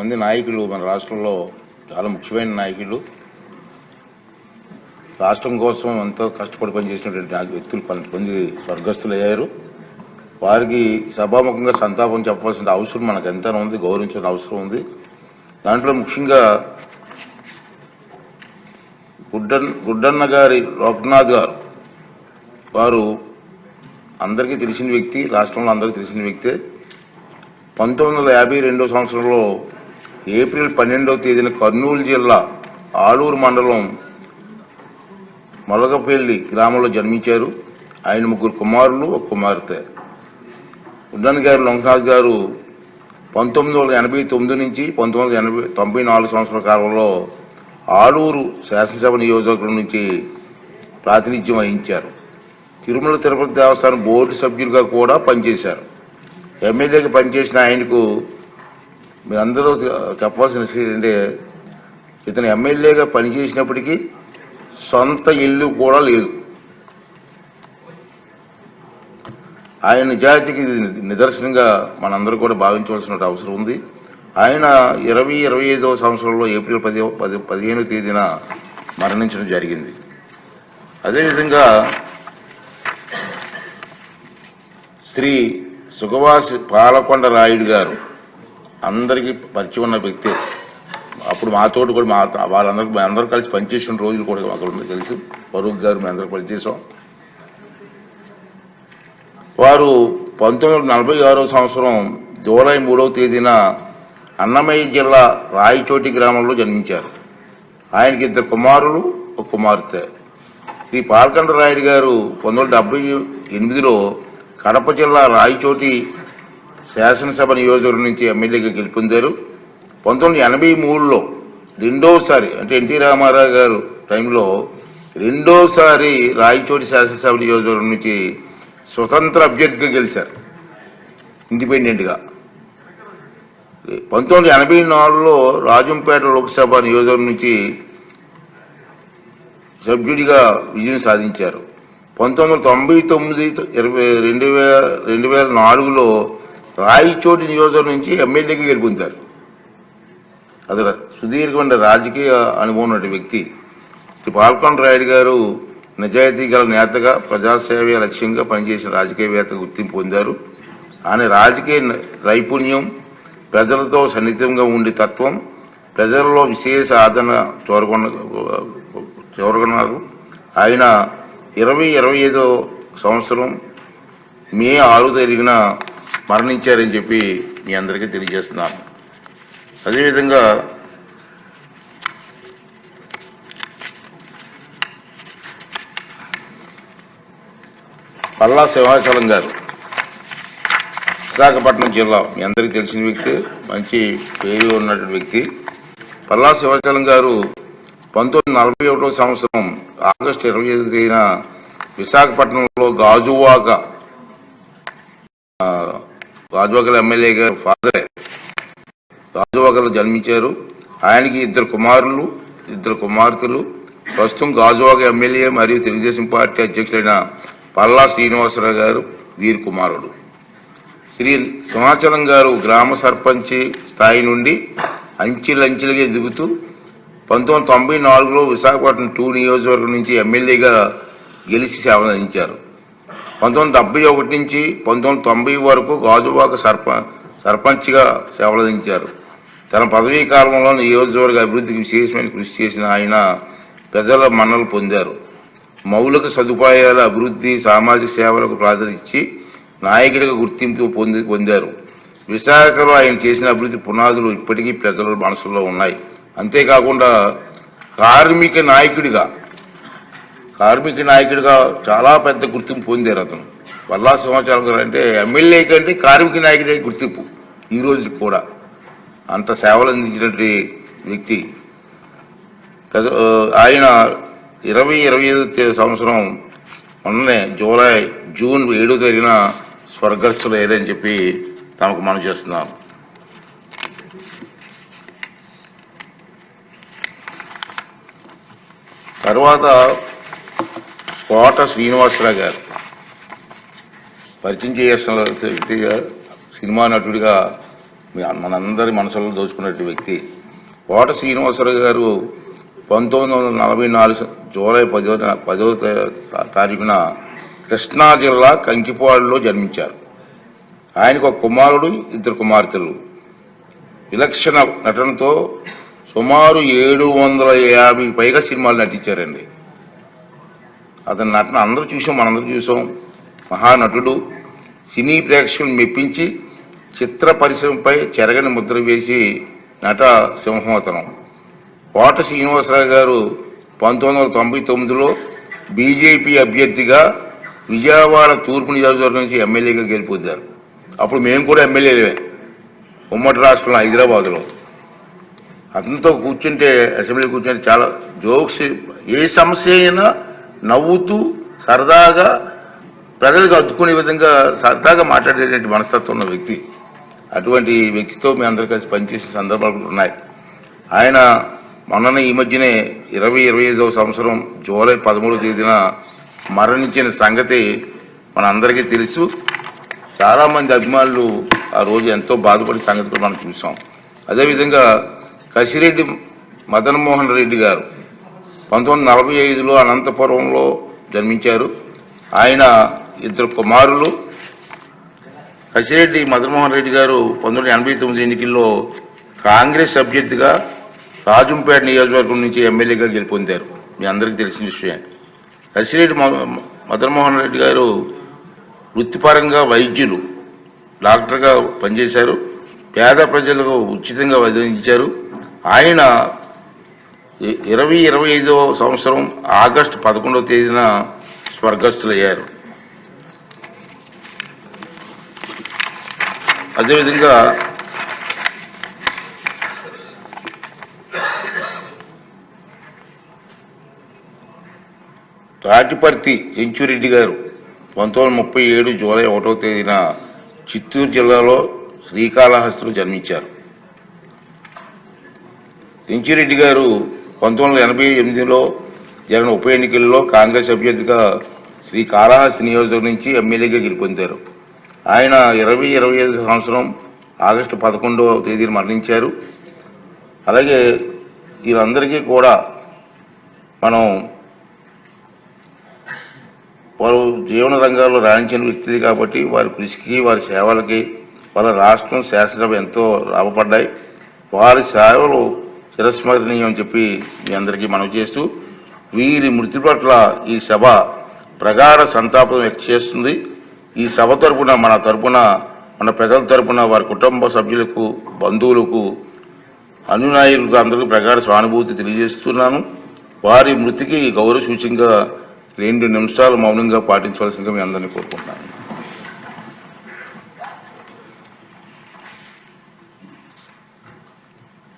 మంది నాయకులు మన రాష్ట్రంలో చాలా ముఖ్యమైన నాయకులు, రాష్ట్రం కోసం ఎంతో కష్టపడి పనిచేసినటువంటి వ్యక్తులు కొంతమంది స్వర్గస్థులయ్యారు. వారికి సభాముఖంగా సంతాపం చెప్పాల్సిన అవసరం మనకు ఎంత ఉంది, గౌరవించాల్సిన అవసరం ఉంది. దాంట్లో ముఖ్యంగా గుడ్డన్న గారి లోక్నాథ్ గారు వారు అందరికీ తెలిసిన వ్యక్తి, రాష్ట్రంలో అందరికీ తెలిసిన వ్యక్తే. 1952 సంవత్సరంలో ఏప్రిల్ 12వ తేదీన కర్నూలు జిల్లా ఆలూరు మండలం మొలగపల్లి గ్రామంలో జన్మించారు. ఆయన 3 కుమారులు, 1 కుమార్తె. గుడ్డన్న గారు లోక్నాథ్ గారు 1989 నుంచి 1994 సంవత్సరాల కాలంలో ఆలూరు శాసనసభ నియోజకవర్గం నుంచి ప్రాతినిధ్యం వహించారు. తిరుమల తిరుపతి దేవస్థానం బోర్డు సభ్యులుగా కూడా పనిచేశారు. ఎమ్మెల్యేగా పనిచేసిన ఆయనకు మీరందరూ చెప్పాల్సిన విషయం ఏంటంటే, ఇతను ఎమ్మెల్యేగా పనిచేసినప్పటికీ సొంత ఇల్లు కూడా లేదు. ఆయన నిజాయితీకి నిదర్శనంగా మనందరూ కూడా భావించవలసిన అవసరం ఉంది. ఆయన 2025వ సంవత్సరంలో ఏప్రిల్ 15వ తేదీన మరణించడం జరిగింది. అదేవిధంగా శ్రీ సుఖవాసి పాలకొండ రాయుడు గారు అందరికీ పరిచయం ఉన్న వ్యక్తి. అప్పుడు మాతోటి కూడా అందరూ కలిసి పనిచేసిన రోజులు కూడా మాకు తెలుసు. ఫరూక్ గారు మేము అందరూ పనిచేసాం. వారు 1946వ సంవత్సరం జూలై 3వ తేదీన అన్నమయ్య జిల్లా రాయచోటి గ్రామంలో జన్మించారు. ఆయనకి 2 కుమారులు, 1 కుమార్తె. శ్రీ పాలకొండ రాయుడు గారు 1978లో కడప జిల్లా రాయచోటి శాసనసభ నియోజకవర్గం నుంచి ఎమ్మెల్యేగా గెలుపొందారు. 1983లో రెండోసారి, అంటే ఎన్టీ రామారావు గారు టైంలో రెండోసారి రాయచోటి శాసనసభ నియోజకవర్గం నుంచి స్వతంత్ర అభ్యర్థిగా గెలిచారు, ఇండిపెండెంట్గా. 1984లో రాజంపేట లోక్సభ నియోజకవర్గం నుంచి సభ్యుడిగా విజయం సాధించారు. 1999 2004లో రాయచోటి నియోజకవర్గం నుంచి ఎమ్మెల్యేగా గెలుపొందారు. అది సుదీర్ఘమైన రాజకీయ అనుభవం ఉన్న వ్యక్తి. శ్రీ పాలకొండ రాయుడు గారు నిజాయితీ గల నేతగా, ప్రజాసేవ లక్ష్యంగా పనిచేసిన రాజకీయవేత్తగా గుర్తింపు పొందారు. ఆయన రాజకీయ నైపుణ్యం, ప్రజలతో సన్నిహితంగా ఉండే తత్వం, ప్రజలలో విశేష ఆదరణ చూరగొన్నారు. ఆయన 2025వ సంవత్సరం మే 6వ తారీఖున మరణించారని చెప్పి మీ అందరికీ తెలియజేస్తున్నాను. అదేవిధంగా పల్లా సింహాచలం గారు విశాఖపట్నం జిల్లా మీ అందరికీ తెలిసిన వ్యక్తి, మంచి పేరు ఉన్నటువంటి వ్యక్తి. పల్లా సింహాచలం గారు 1941వ సంవత్సరం ఆగస్టు 25వ తేదీన విశాఖపట్నంలో గాజువాకల ఎమ్మెల్యే గారు ఫాదరే గాజువాకలో జన్మించారు. ఆయనకి 2 కుమారులు, 2 కుమార్తెలు. ప్రస్తుతం గాజువాక ఎమ్మెల్యే మరియు తెలుగుదేశం పార్టీ అధ్యక్షులైన పల్లా శ్రీనివాసరావు గారు వీరి కుమారుడు. శ్రీ సింహాచలం గారు గ్రామ సర్పంచి స్థాయి నుండి అంచెలంచెలుగా ఎదుగుతూ 1994లో విశాఖపట్నం 2 నియోజకవర్గం నుంచి ఎమ్మెల్యేగా గెలిచి సేవలందించారు. 1971 నుంచి 1990 వరకు గాజువాక సర్పంచ్గా సేవలందించారు. తన పదవీ కాలంలో నియోజకవర్గ అభివృద్ధికి విశేషమైన కృషి చేసిన ఆయన ప్రజల మన్ననలు పొందారు. మౌలిక సదుపాయాల అభివృద్ధి, సామాజిక సేవలకు ప్రాధాన్యత ఇచ్చి నాయకుడిగా గుర్తింపు పొందారు. విశాఖలో ఆయన చేసిన అభివృద్ధి పునాదులు ఇప్పటికీ ప్రజల మనసులో ఉన్నాయి. అంతేకాకుండా కార్మిక నాయకుడిగా చాలా పెద్ద గుర్తింపు పొందారు అతను. పల్లా సింహాచలం గారు అంటే ఎమ్మెల్యే కంటే కార్మిక నాయకుడి గుర్తింపు ఈ రోజు కూడా. అంత సేవలు అందించినటువంటి వ్యక్తి. ఆయన 2025 సంవత్సరం మొన్ననే జూన్ 7వ తేదీన స్వర్గస్థులయ్యారని చెప్పి తమకు మనం చేస్తున్నాం. తర్వాత కోట శ్రీనివాసరావు గారు పరిచయం చేయాల్సిన వ్యక్తిగా, సినిమా నటుడిగా మనందరి మనసులో దోచుకునే వ్యక్తి. కోట శ్రీనివాసరావు గారు 1944 జూలై 10వ తారీఖున కృష్ణా జిల్లా కంకిపాడులో జన్మించారు. ఆయనకు ఒక కుమారుడు, 2 కుమార్తెలు. విలక్షణ నటనతో సుమారు 750 పైగా సినిమాలు నటించారండి. అతని నటన అందరూ చూసాం, మనందరూ చూసాం. మహానటుడు, సినీ ప్రేక్షకులను మెప్పించి చిత్ర పరిశ్రమపై చెరగని ముద్ర వేసి నట సింహోతనం. కోట శ్రీనివాసరావు గారు 1999లో బీజేపీ అభ్యర్థిగా విజయవాడ తూర్పు నియోజకవర్గం నుంచి ఎమ్మెల్యేగా గెలిపొందారు. అప్పుడు మేము కూడా ఎమ్మెల్యేలే ఉమ్మడి రాష్ట్రంలో హైదరాబాద్లో. అతనితో కూర్చుంటే, అసెంబ్లీ కూర్చుంటే చాలా జోక్స్, ఏ సమస్య అయినా నవ్వుతూ సరదాగా ప్రజలకు అద్దుకునే విధంగా సరదాగా మాట్లాడేటువంటి మనస్తత్వం ఉన్న వ్యక్తి. అటువంటి వ్యక్తితో మేము అందరూ కలిసి పనిచేసిన సందర్భాలు ఉన్నాయి. ఆయన మొన్న ఈ మధ్యనే 2025వ సంవత్సరం జూలై 13వ తేదీన మరణించిన సంగతి మనందరికీ తెలుసు. చాలామంది అభిమానులు ఆ రోజు ఎంతో బాధపడే సంగతి కూడా మనం చూసాం. అదేవిధంగా కసిరెడ్డి మదన్మోహన్ రెడ్డి గారు 1945లో అనంతపురంలో జన్మించారు. ఆయన 2 కుమారులు. కసిరెడ్డి మదన్మోహన్ రెడ్డి గారు 1989 ఎన్నికల్లో కాంగ్రెస్ అభ్యర్థిగా రాజంపేట నియోజకవర్గం నుంచి ఎమ్మెల్యేగా గెలుపొందారు. మీ అందరికీ తెలిసిన విషయం. కసిరెడ్డి మదన్మోహన్ రెడ్డి గారు వృత్తిపరంగా వైద్యులు, డాక్టర్గా పనిచేశారు. పేద ప్రజలకు ఉచితంగా వైద్యించారు. ఆయన 2025వ సంవత్సరం ఆగస్టు 11వ తేదీన స్వర్గస్థులయ్యారు. అదేవిధంగా తాటిపర్తి చెంచురెడ్డి గారు 1937 జూలై 1వ తేదీన చిత్తూరు జిల్లాలో శ్రీకాళహస్తిలో జన్మించారు. చెంచురెడ్డి గారు 1988లో జరిగిన ఉప ఎన్నికల్లో కాంగ్రెస్ అభ్యర్థిగా శ్రీకాళహస్తి నియోజకవర్గం నుంచి ఎమ్మెల్యేగా గెలుపొందారు. ఆయన 2025 సంవత్సరం ఆగస్టు 11వ తేదీన మరణించారు. అలాగే వీళ్ళందరికీ కూడా మనం వారు జీవన రంగాల్లో రాణించిన వ్యక్తులు కాబట్టి వారి కృషికి, వారి సేవలకి వాళ్ళ రాష్ట్రం, శాసనసభ ఎంతో లాభపడ్డాయి. వారి సేవలు చిరస్మరణీయం అని చెప్పి మీ అందరికీ మనవి చేస్తూ, వీరి మృతి పట్ల ఈ సభ ప్రగాఢ సంతాపం వ్యక్తం చేస్తుంది. ఈ సభ తరపున, మన ప్రజల తరపున వారి కుటుంబ సభ్యులకు, బంధువులకు, అనునాయులకు అందరికీ ప్రగాఢ సానుభూతి తెలియజేస్తున్నాను. వారి మృతికి గౌరవ సూచకంగా 2 నిమిషాలు మౌనంగా పాటించవలసిందిగా మీ అందరినీ కోరుకుంటున్నాను.